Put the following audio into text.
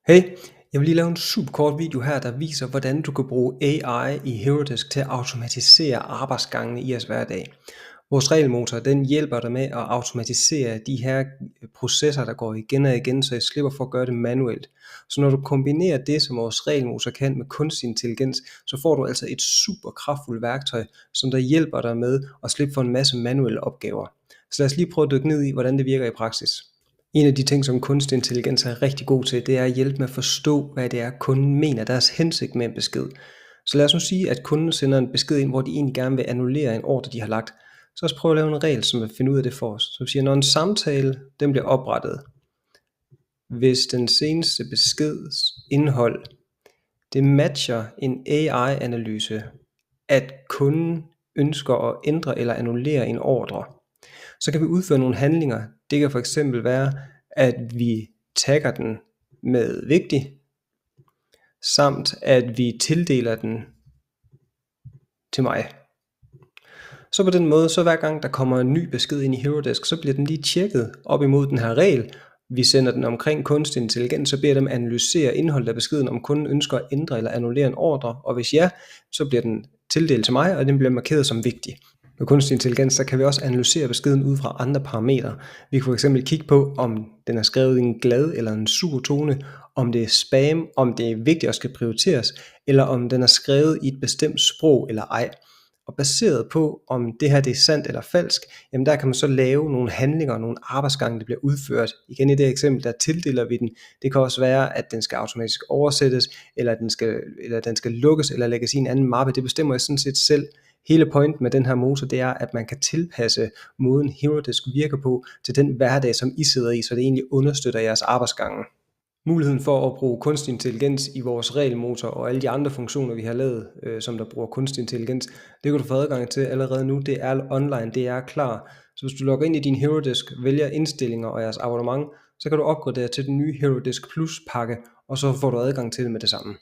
Hey, jeg vil lige lave en super kort video her, der viser, hvordan du kan bruge AI i HeroDesk til at automatisere arbejdsgangene i jeres hverdag. Vores regelmotor, den hjælper dig med at automatisere de her processer, der går igen og igen, så I slipper for at gøre det manuelt. Så når du kombinerer det, som vores regelmotor kan med kunstig intelligens, så får du altså et super kraftfuldt værktøj, som der hjælper dig med at slippe for en masse manuelle opgaver. Så lad os lige prøve at dykke ned i, hvordan det virker i praksis. En af de ting, som kunstig intelligens er rigtig god til, det er at hjælpe med at forstå, hvad det er, kunden mener, deres hensigt med en besked. Så lad os nu sige, at kunden sender en besked ind, hvor de egentlig gerne vil annullere en ordre, de har lagt. Så lad os prøve at lave en regel, som vil finde ud af det for os. Så vi siger, når en samtale den bliver oprettet, hvis den seneste beskeds indhold, det matcher en AI-analyse, at kunden ønsker at ændre eller annullere en ordre, så kan vi udføre nogle handlinger. Det kan for eksempel være, at vi tagger den med vigtig, samt at vi tildeler den til mig. Så på den måde, så hver gang der kommer en ny besked ind i HeroDesk, så bliver den lige tjekket op imod den her regel. Vi sender den omkring kunstig intelligens, så beder dem analysere indholdet af beskeden, om kunden ønsker at ændre eller annullere en ordre, og hvis ja, så bliver den tildelt til mig, og den bliver markeret som vigtig. Med kunstig intelligens, så kan vi også analysere beskeden ud fra andre parametre. Vi kan for eksempel kigge på, om den er skrevet i en glad eller en sur tone, om det er spam, om det er vigtigt og skal prioriteres, eller om den er skrevet i et bestemt sprog eller ej. Og baseret på, om det her det er sandt eller falsk, jamen der kan man så lave nogle handlinger, nogle arbejdsgange, der bliver udført. Igen i det eksempel, der tildeler vi den. Det kan også være, at den skal automatisk oversættes, eller at den skal lukkes, eller lægges i en anden mappe. Det bestemmer jeg sådan set selv. Hele pointen med den her motor, det er, at man kan tilpasse måden HeroDesk virker på, til den hverdag, som I sidder i, så det egentlig understøtter jeres arbejdsgange. Muligheden for at bruge kunstig intelligens i vores regelmotor og alle de andre funktioner, vi har lavet, som der bruger kunstig intelligens, det kan du få adgang til allerede nu. Det er online, det er klar. Så hvis du logger ind i din HeroDesk, vælger indstillinger og jeres abonnement, så kan du opgradere til den nye HeroDesk Plus pakke, og så får du adgang til det med det samme.